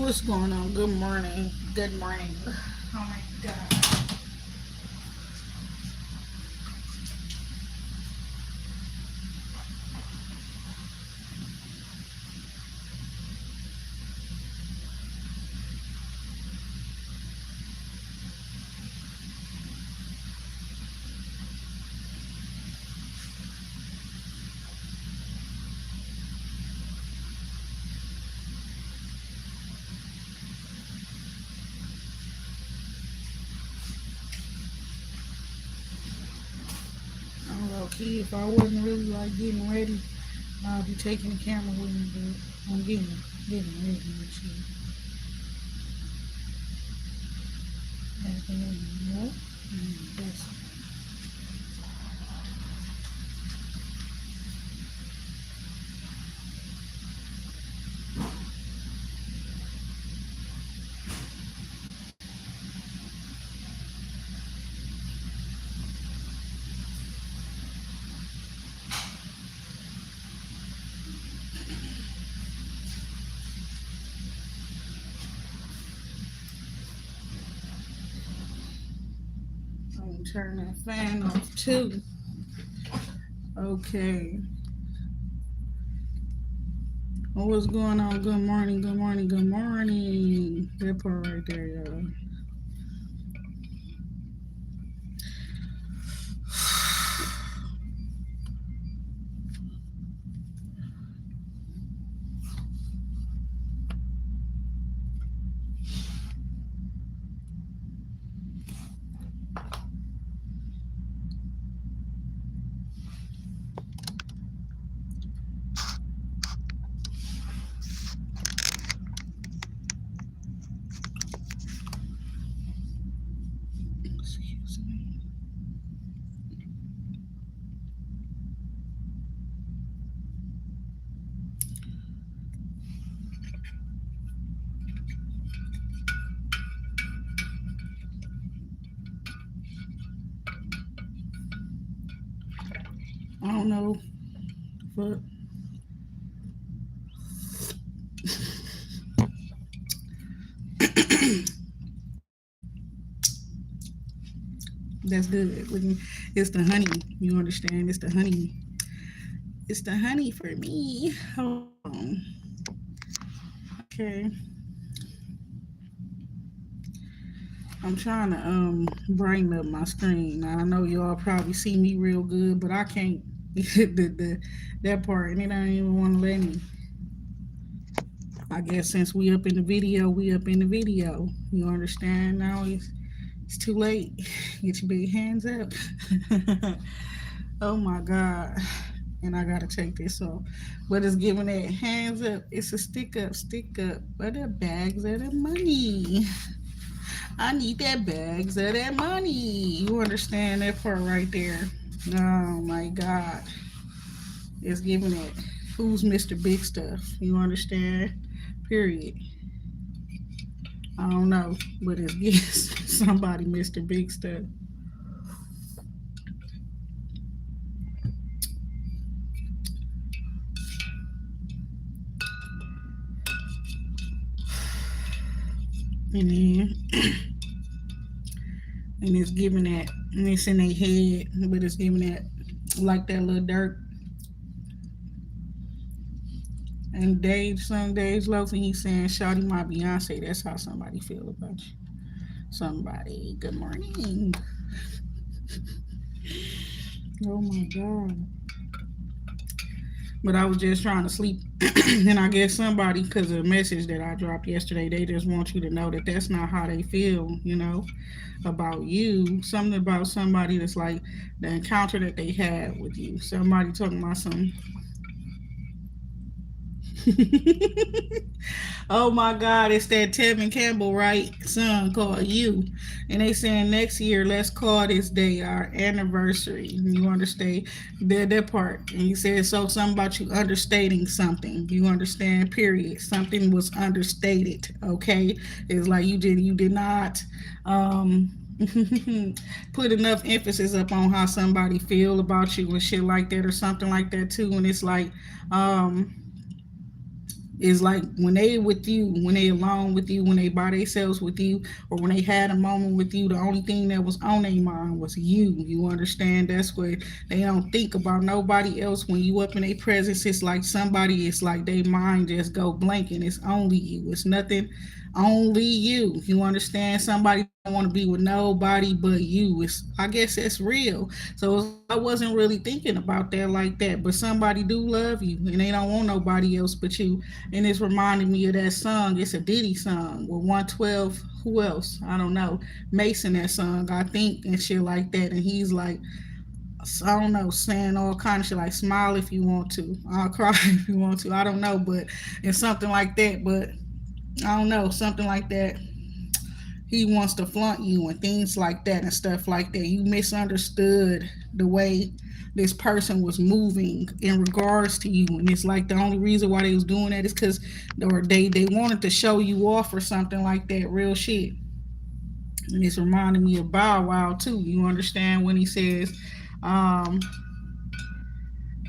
What's going on? Good morning. Good morning. Oh my god. I'm low key. If I wasn't really like getting ready, I'd be taking the camera with me, but I'm getting ready and shit. Yep. That's I'm gonna turn that fan off too. Okay. Well, what's going on? Good morning. Good morning. Good morning. That part right there, y'all. Excuse me. I don't know, but that's good. It's the honey. You understand? It's the honey. It's the honey for me. Hold on. Okay. I'm trying to brighten up my screen. Now, I know y'all probably see me real good, but I can't the that part, and it don't even want to let me. I guess since we up in the video, we up in the video. You understand? Now it's too late. Get your big hands up. Oh my god. And I gotta take this off. But it's giving that hands up. It's a stick up. But the bags of the money. I need that bags of that money. You understand that part right there? Oh my God. It's giving it. Who's Mr. Big Stuff? You understand? Period. I don't know, but it's giving somebody Mr. Big Stuff. And then, and it's giving that, and it's in their head, but it's giving that, like that little dirt. And some days Lofi, he's saying, Shawty my Beyonce. That's how somebody feel about you. Somebody, good morning. Oh my God. But I was just trying to sleep. And I guess somebody, because of the message that I dropped yesterday, they just want you to know that that's not how they feel, about you. Something about somebody that's like the encounter that they had with you. Somebody talking about some. Oh my God, it's that Tevin Campbell, right? Song called You. And they saying next year, let's call this day our anniversary. You understand that part. And he said, so something about you understating something. You understand, period. Something was understated, okay? It's like you did not put enough emphasis up on how somebody feel about you and shit like that or something like that too. And it's like, Is like when they with you, when they alone with you, when they by themselves with you, or when they had a moment with you, the only thing that was on their mind was you. You understand? That's where they don't think about nobody else. When you up in their presence, it's like somebody. It's like their mind just go blank, and it's only you. It's nothing, only you. You understand? Somebody don't want to be with nobody but you. It's, I guess that's real. So I wasn't really thinking about that like that. But somebody do love you, and they don't want nobody else but you. And it's reminding me of that song. It's a Diddy song with 112. Who else? I don't know. Mason, that song, I think, and shit like that. And he's like, I don't know, saying all kind of shit like smile if you want to, I'll cry if you want to. I don't know, but it's something like that. But I don't know, something like that. He wants to flaunt you and things like that and stuff like that. You misunderstood the way this person was moving in regards to you, and it's like the only reason why they was doing that is because or they wanted to show you off or something like that. Real shit. And it's reminding me of Bow Wow too. You understand when he says, um,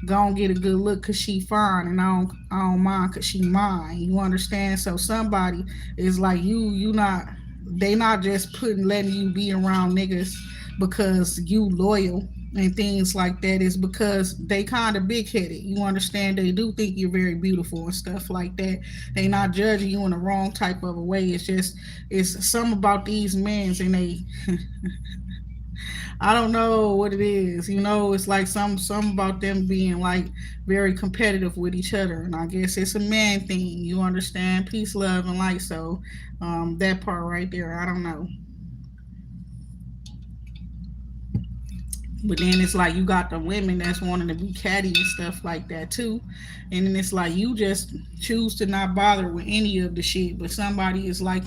"Go and get a good look cause she fine, and I don't mind cause she mine." You understand? So somebody is like you not. They not just putting letting you be around niggas because you loyal and things like that. Is because they kind of big headed. You understand? They do think you're very beautiful and stuff like that. They not judging you in the wrong type of a way. It's just it's some about these men and they I don't know what it is. You know, it's like some about them being like very competitive with each other, and I guess it's a man thing. You understand? Peace, love, and light. So, that part right there, I don't know. But then it's like you got the women that's wanting to be catty and stuff like that too, and then it's like you just choose to not bother with any of the shit. But somebody is like,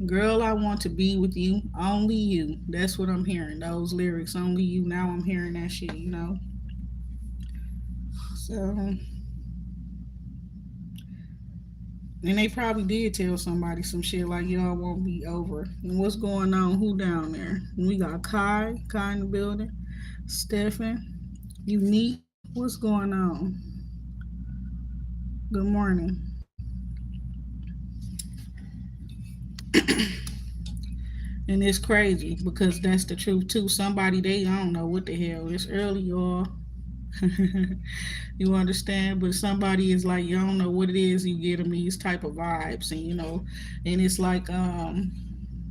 girl, I want to be with you, only you. That's what I'm hearing. Those lyrics, only you. Now I'm hearing that shit, you know. So, and they probably did tell somebody some shit like y'all won't be over. And what's going on? Who down there? We got Kai in the building. Stephen, Unique. What's going on? Good morning. And it's crazy because that's the truth too. Somebody they I don't know what the hell. It's early, y'all. You understand? But somebody is like, you don't know what it is. You get them these type of vibes, and you know, and it's like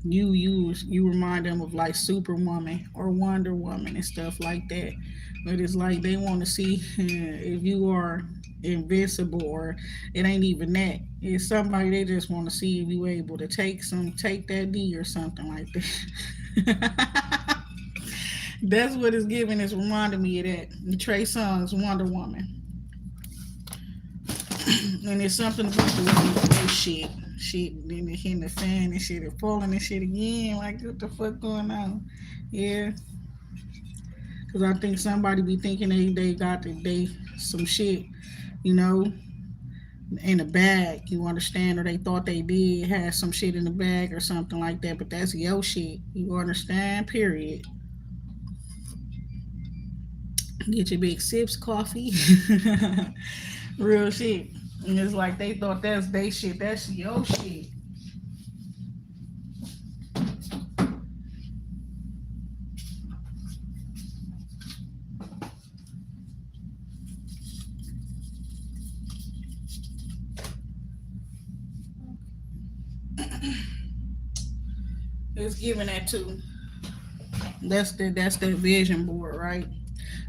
you remind them of like Superwoman or Wonder Woman and stuff like that. But it's like they want to see if you are invincible or it ain't even that. It's somebody they just want to see if you able to take that D or something like that. That's what it's giving. It's reminding me of that. Trey Songz Wonder Woman, and it's something about the way they shit. Shit, then they hitting the fan and shit, and falling and shit again. Like, what the fuck going on? Yeah, because I think somebody be thinking they got they some shit, you know, in the bag. You understand? Or they thought they did have some shit in the bag or something like that. But that's your shit. You understand? Period. Get your big sips coffee. Real shit. And it's like they thought that's they shit. That's your shit. It's giving that too. That's the vision board, right?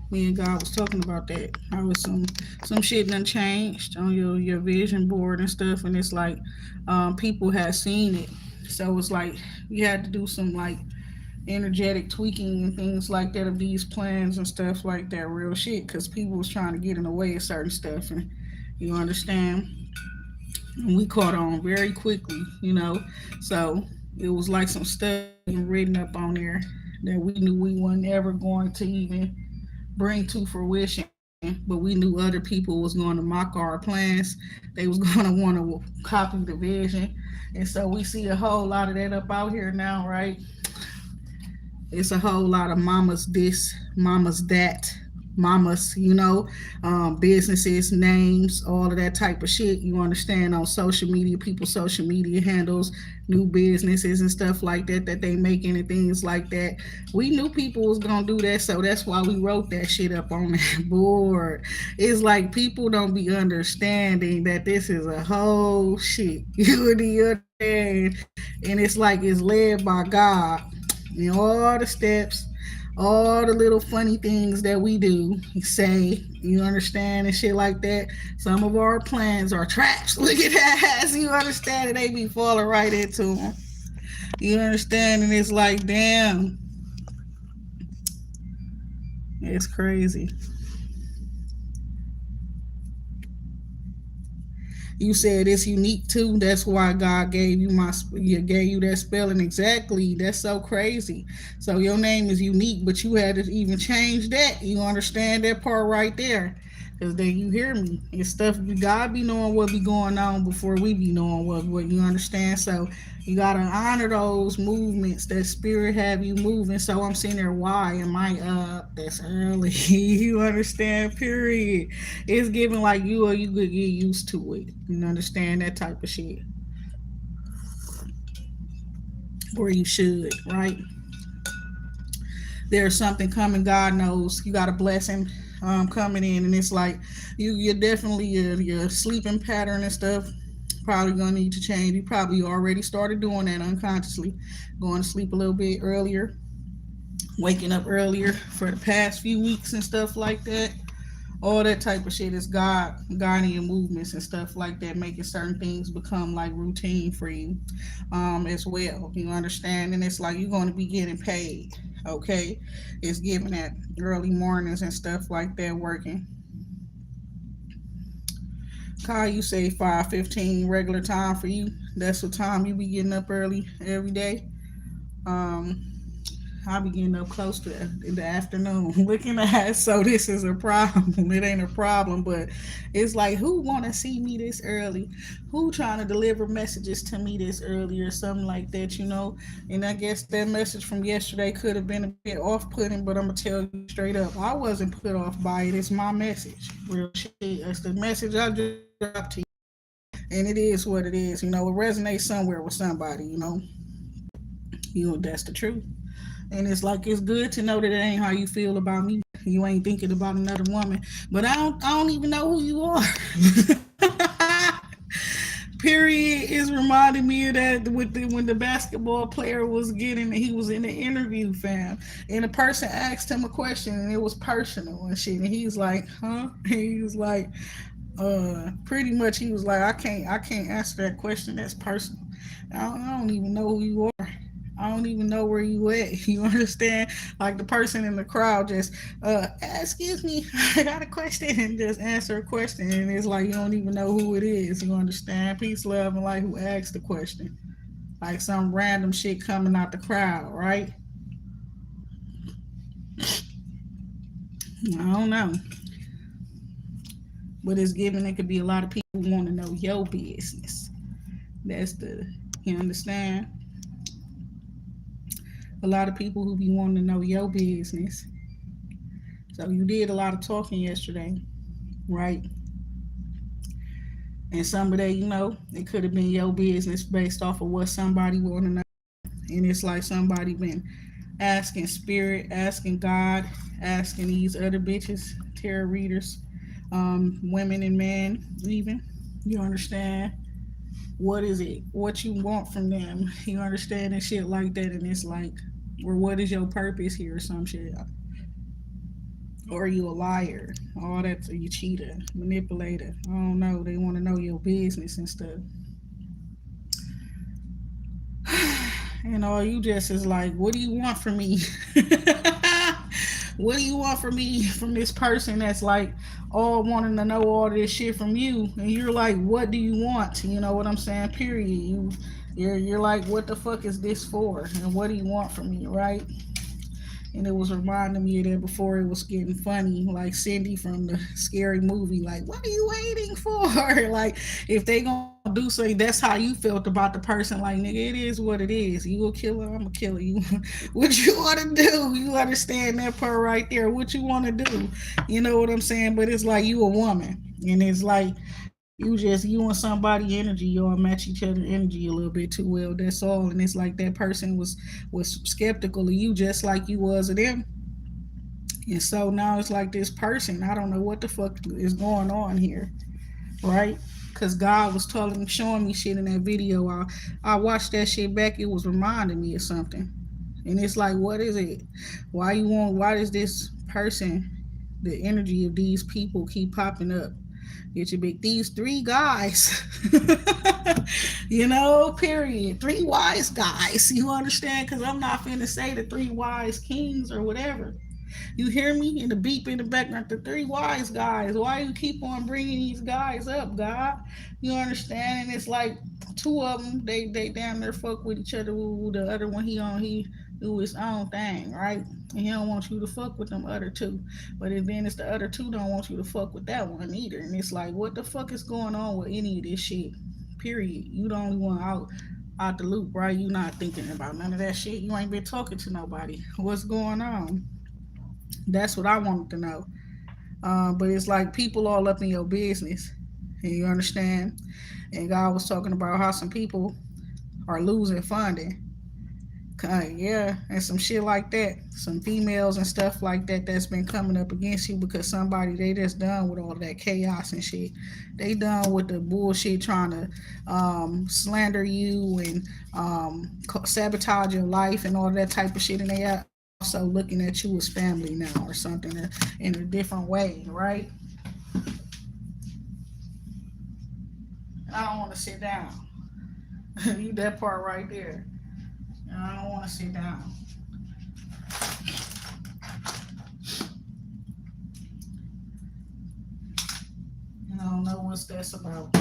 Me and God was talking about that. How was some shit done changed on your vision board and stuff, and it's like people had seen it, so it's like you had to do some like energetic tweaking and things like that of these plans and stuff like that. Real shit, because people was trying to get in the way of certain stuff, and you understand. And we caught on very quickly, you know. So it was like some stuff written up on there that we knew we weren't ever going to even bring to fruition. But we knew other people was going to mock our plans. They was going to want to copy the vision, and so we see a whole lot of that up out here now, right? It's a whole lot of mamas this, mamas that. mamas, businesses, names, all of that type of shit. You understand, on social media, people's social media handles, new businesses and stuff like that they making and things like that. We knew people was gonna do that, so that's why we wrote that shit up on that board. It's like people don't be understanding that this is a whole shit. You understand? And it's like it's led by God. And all the steps, all the little funny things that we do, say, you understand, and shit like that. Some of our plans are traps. Look at that. So you understand, and they be falling right into them. You understand, and it's like, damn, it's crazy. You said it's unique too. That's why God gave you that spelling exactly. That's so crazy. So your name is unique, but you had to even change that. You understand that part right there? Cause then you hear me. It's stuff God be knowing what be going on before we be knowing what you understand. So you gotta honor those movements that spirit have you moving. So I'm sitting there, why am I up this early? You understand? Period. It's giving like you, or you could get used to it. You understand that type of shit, or you should, right? There's something coming. God knows you got a blessing coming in, and it's like you're definitely your sleeping pattern and stuff probably gonna need to change. You probably already started doing that unconsciously, going to sleep a little bit earlier, waking up earlier for the past few weeks and stuff like that. All that type of shit is God guiding your movements and stuff like that, making certain things become like routine for you, as well. You understand? And it's like you're going to be getting paid. Okay, it's giving that early mornings and stuff like that working. Kai, you say 5:15 regular time for you. That's the time you be getting up early every day. Um, I be getting up close to in the afternoon. Looking at, so this is a problem. It ain't a problem, but it's like, who want to see me this early? Who trying to deliver messages to me this early or something like that? And I guess that message from yesterday could have been a bit off-putting, but I'm gonna tell you straight up, I wasn't put off by it. It's my message, real shit. It's the message I just dropped to you, and it is what it is. It resonates somewhere with somebody. That's the truth. And it's like it's good to know that it ain't how you feel about me. You ain't thinking about another woman. But I don't even know who you are. Period is reminding me of that when the basketball player was he was in the interview, fam, and the person asked him a question and it was personal and shit, and he's like, huh? And he was like, pretty much he was like, I can't answer that question. That's personal. I don't even know who you are. I don't even know where you at. You understand? Like the person in the crowd just, excuse me, I got a question, and just answer a question, and it's like you don't even know who it is. You understand? Peace, love, and light. Who asked the question? Like some random shit coming out the crowd, right? I don't know, but it's given. It could be a lot of people who want to know your business. That's you understand? A lot of people who be wanting to know your business. So you did a lot of talking yesterday, right? And some of that, it could have been your business based off of what somebody wanted to know. And it's like somebody been asking spirit, asking God, asking these other bitches, tarot readers, women and men, even. You understand? What is it? What you want from them? You understand, and shit like that. And it's like, or what is your purpose here, or some shit? Or are you a liar? All that, you cheater, manipulator. I don't know. They want to know your business and stuff. And all you just is like, what do you want from me? What do you want from me, from this person that's like all wanting to know all this shit from you? And you're like, what do you want? You know what I'm saying? Period. You're like, what the fuck is this for? And what do you want from me, right? And it was reminding me of that before it was getting funny, like Cindy from the Scary Movie. Like, what are you waiting for? Like, if they gonna do something, that's how you felt about the person. Like, nigga, it is what it is. You a killer, I'm a killer. You, what you want to do? You understand that part right there? What you want to do? You know what I'm saying? But it's like you a woman, and it's like you and somebody energy, y'all match each other energy a little bit too well. That's all. And it's like that person was skeptical of you just like you was of them. And so now it's like this person, I don't know what the fuck is going on here, right? Because God was telling, showing me shit in that video. I watched that shit back. It was reminding me of something, and it's like, what is it? Why you want? Why does this person, the energy of these people, keep popping up? Get your big these three guys, period. Three wise guys. You understand? Because I'm not finna say the three wise kings or whatever. You hear me? In the beep in the background, the three wise guys. Why you keep on bringing these guys up, God? You understand? And it's like two of them, they damn near fuck with each other. The other one, he do his own thing, right? And he don't want you to fuck with them other two. But then it's the other two don't want you to fuck with that one either. And it's like, what the fuck is going on with any of this shit? Period. You the only one out the loop, right? You not thinking about none of that shit. You ain't been talking to nobody. What's going on? That's what I wanted to know. But it's like people all up in your business. And you understand? And God was talking about how some people are losing funding. Yeah, and some shit like that. Some females and stuff like that that's been coming up against you because somebody, they just done with all that chaos and shit. They done with the bullshit trying to slander you and sabotage your life and all that type of shit. And they also looking at you as family now or something in a different way, right? And I don't want to sit down. You that part right there. And I don't want to sit down. And I don't know what that's about.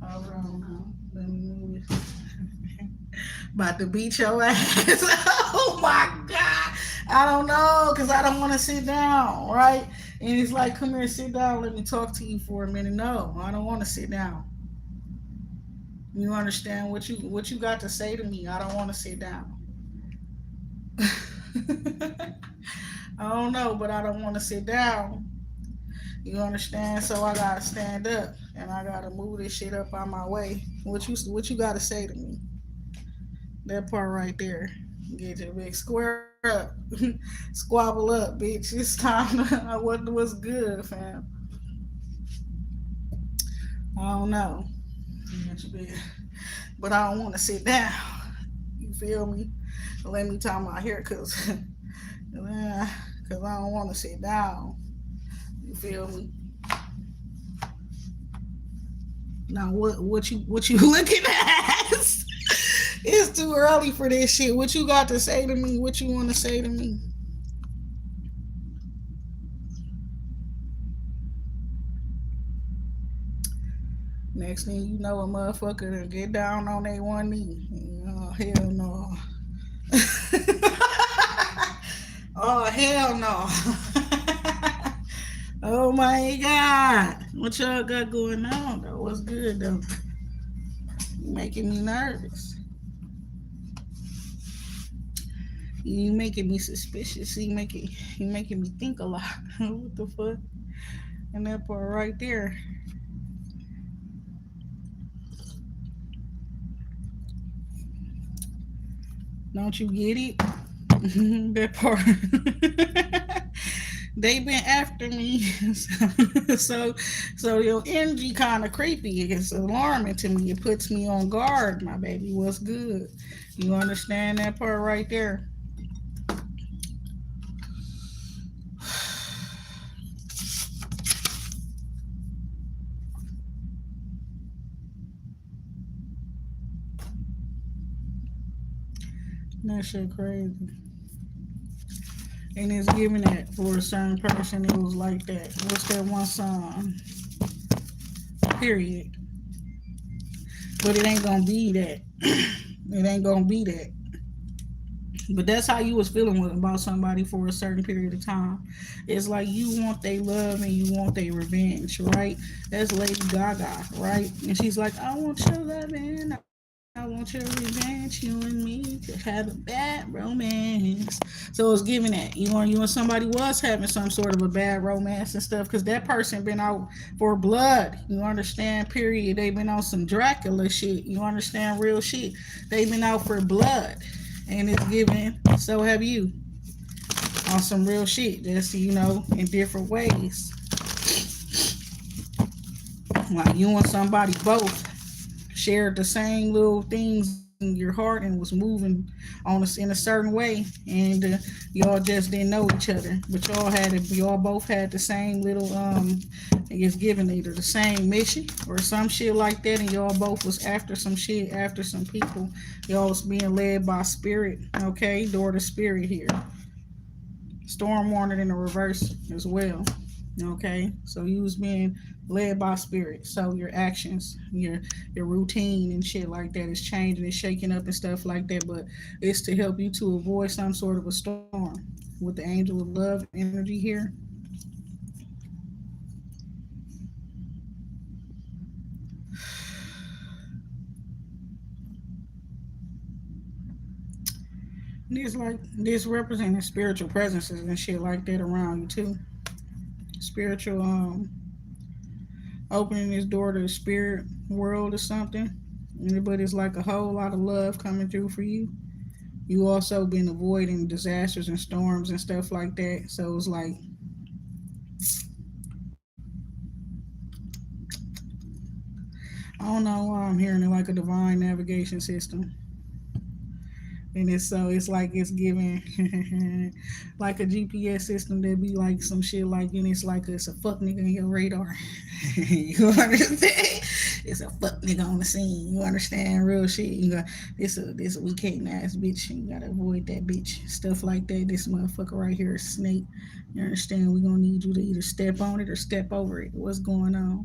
Hold on now. Let me move it. About to beat your ass. Oh my God. I don't know because I don't want to sit down, right? And it's like, come here, sit down. Let me talk to you for a minute. No, I don't want to sit down. You understand what you got to say to me? I don't want to sit down. I don't know, but I don't want to sit down. You understand? So I gotta stand up and I gotta move this shit up on my way. What you gotta say to me? That part right there. Get your big square up. Squabble up, bitch. It's time to what's good, fam. I don't know. But I don't want to sit down. You feel me? Let me tie my hair because I don't want to sit down. You feel me? Now what you looking at? It's too early for this shit. What you got to say to me? What you want to say to me? Next thing you know, a motherfucker to get down on their one knee. Oh hell no. Oh hell no. Oh my God. What y'all got going on though? What's good though? You making me nervous. You making me suspicious. You making me think a lot. What the fuck? And that part right there. Don't you get it? That part. They been after me. so so your energy kind of creepy. It's alarming to me. It puts me on guard, my baby. What's good? You understand that part right there? That shit crazy. And it's giving that for a certain person. It was like that. What's that one song? Period. But it ain't gonna be that. It ain't gonna be that. But that's how you was feeling about somebody for a certain period of time. It's like you want their love and you want their revenge, right? That's Lady Gaga, right? And she's like, I want your love and I want your revenge. You and me could have a bad romance. So it's giving that you and somebody was having some sort of a bad romance and stuff because that person been out for blood. You understand? Period. They've been on some Dracula shit. You understand? Real shit. They've been out for blood and it's given. So have you on some real shit. Just in different ways. Like you and somebody both shared the same little things in your heart and was moving on us in a certain way, and y'all just didn't know each other, but y'all both had the same little I guess given either the same mission or some shit like that, and y'all both was after some shit, after some people. Y'all was being led by spirit. Okay, door to spirit here. Storm warning in the reverse as well. Okay, so you was being led by spirit. So your actions, your routine and shit like that is changing, it's shaking up and stuff like that. But it's to help you to avoid some sort of a storm with the angel of love energy here. This representing spiritual presences and shit like that around you too. Spiritual opening this door to the spirit world or something. But it's like a whole lot of love coming through for you. You also been avoiding disasters and storms and stuff like that. So it's like I don't know why I'm hearing it like a divine navigation system. And it's like it's giving like a GPS system that be like some shit like, and it's like it's a fuck nigga in your radar. You understand? It's a fuck nigga on the scene. You understand? Real shit. You got this a we can't ass bitch. You gotta avoid that bitch. Stuff like that. This motherfucker right here is snake. You understand? We gonna need you to either step on it or step over it. What's going on?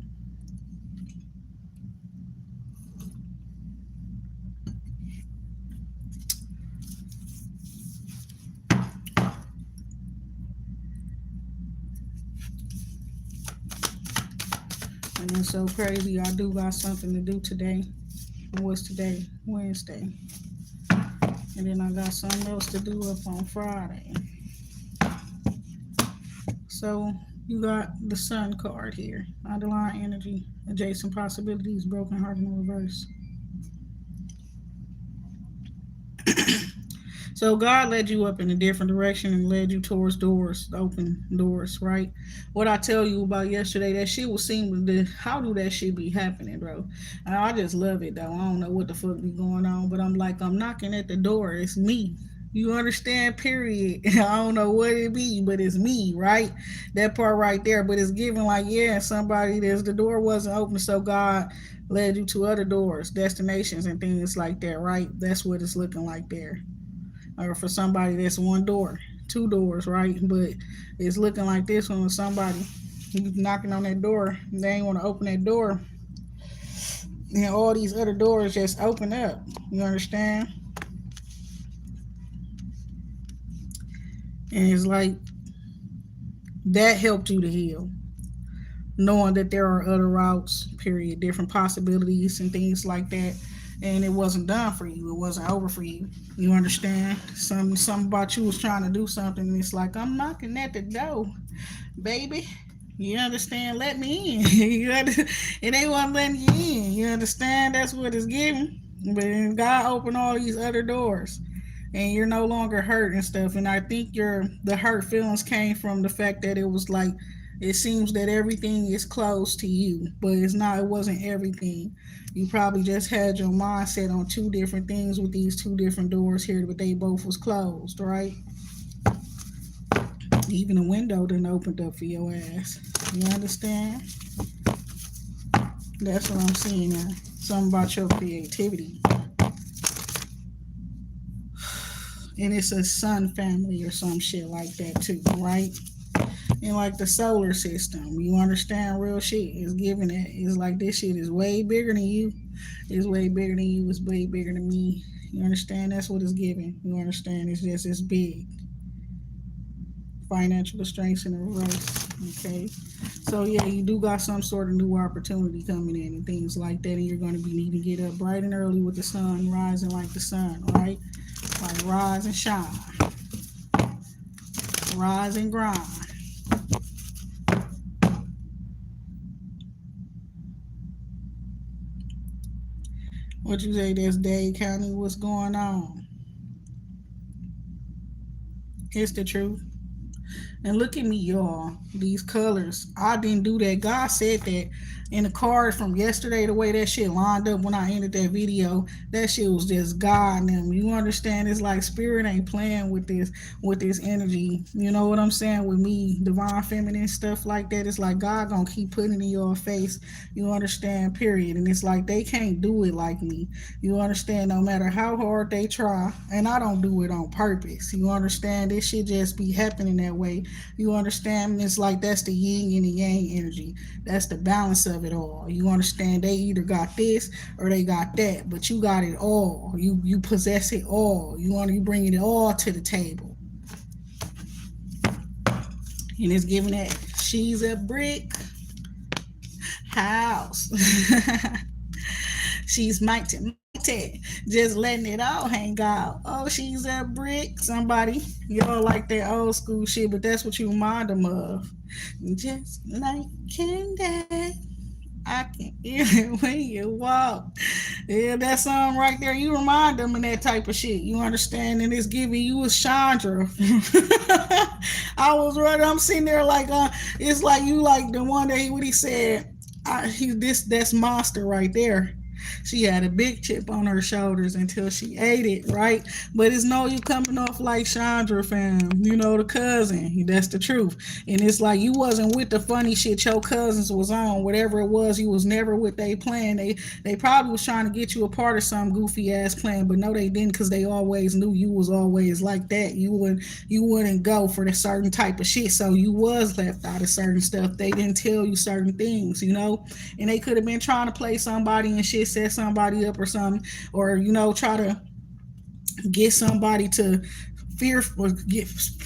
And it's so crazy. I do got something to do today. What's today? Wednesday. And then I got something else to do up on Friday. So you got the Sun card here. Underlying energy, adjacent possibilities, broken heart in reverse. So God led you up in a different direction and led you towards doors, open doors, right? What I tell you about yesterday, that shit was seem to how do that shit be happening, bro? And I just love it though. I don't know what the fuck be going on, but I'm like, I'm knocking at the door. It's me. You understand? Period. I don't know what it be, but it's me, right? That part right there. But it's giving like, yeah, somebody there's the door wasn't open, so God led you to other doors, destinations, and things like that, right? That's what it's looking like there. Or for somebody that's one door, two doors, right? But it's looking like this one with somebody you knocking on that door, they ain't want to open that door, and all these other doors just open up. You understand? And it's like that helped you to heal, knowing that there are other routes, period, different possibilities and things like that. And it wasn't done for you. It wasn't over for you. You understand? Some about you was trying to do something, and it's like I'm knocking at the door, baby. You understand? Let me in. It ain't what letting you in. You understand? That's what it's giving. But then God opened all these other doors, and you're no longer hurt and stuff. And I think the hurt feelings came from the fact that it was like it seems that everything is closed to you, but it's not. It wasn't everything. You probably just had your mindset on two different things with these two different doors here, but they both was closed, right? Even the window didn't opened up for your ass. You understand? That's what I'm seeing now. Something about your creativity. And it's a sun family or some shit like that too, right? And like the solar system, you understand real shit is giving it. It's like this shit is way bigger than you. It's way bigger than you. It's way bigger than me. You understand? That's what it's giving. You understand? It's big. Financial strengths in reverse. Okay. So yeah, you do got some sort of new opportunity coming in and things like that, and you're going to be needing to get up bright and early with the sun rising like the sun, right? Like rise and shine, rise and grind. What you say? That's Dade County. What's going on? It's the truth. And look at me, y'all. These colors. I didn't do that. God said that in the card from yesterday, the way that shit lined up when I ended that video, that shit was just God and them. You understand? It's like spirit ain't playing with this energy. You know what I'm saying? With me, divine feminine stuff like that. It's like God gonna keep putting it in your face. You understand? Period. And it's like they can't do it like me. You understand? No matter how hard they try, and I don't do it on purpose. You understand? This shit just be happening that way. You understand? It's like that's the yin and the yang energy. That's the balance of it all. You understand? They either got this or they got that, but you got it all. You possess it all. You bring it all to the table, and it's giving that she's a brick house. She's mighty, mighty, just letting it all hang out. Oh, she's a brick. Somebody, y'all like that old school shit, but that's what you remind them of. Just like candy. I can hear it when you walk. Yeah, that song right there, you remind them of that type of shit. You understand? And it's giving you a Chandra. I was right. I'm sitting there like, it's like you like the one that what he said. That's monster right there. She had a big chip on her shoulders until she ate it, right? But it's no you coming off like Chandra, fam. You know, the cousin. That's the truth. And it's like you wasn't with the funny shit your cousins was on, whatever it was. You was never with they plan. They probably was trying to get you a part of some goofy ass plan, but no, they didn't because they always knew you was always like that. You wouldn't go for the certain type of shit, so you was left out of certain stuff. They didn't tell you certain things, and they could have been trying to play somebody and shit, set somebody up or something, or try to get somebody to fear or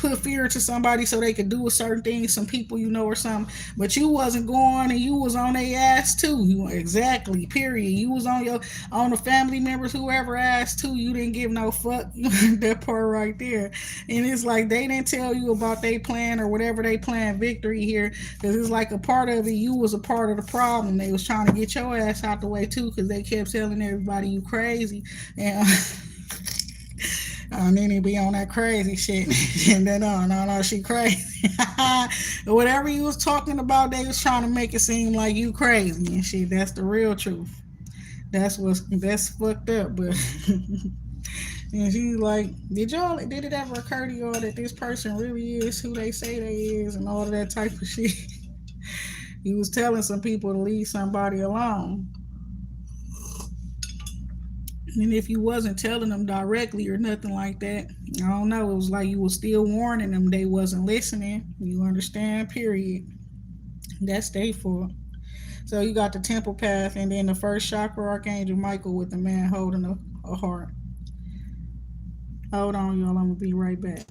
put fear to somebody so they could do a certain thing, some people or something. But you wasn't going, and you was on their ass too. Exactly, period. You was on the family members, whoever asked too. You didn't give no fuck. That part right there. And it's like they didn't tell you about their plan or whatever they plan victory here, because it's like a part of it, you was a part of the problem. They was trying to get your ass out the way too, because they kept telling everybody you crazy. And and then he be on that crazy shit. And then, no, she crazy. Whatever you was talking about, they was trying to make it seem like you crazy and shit. That's the real truth. That's fucked up. But and she's like, did it ever occur to y'all that this person really is who they say they is and all of that type of shit? He was telling some people to leave somebody alone. And if you wasn't telling them directly or nothing like that, I don't know. It was like you was still warning them they wasn't listening. You understand? Period. That's their fault. So you got the temple path, and then the first chakra archangel Michael with the man holding a heart. Hold on, y'all. I'm gonna be right back.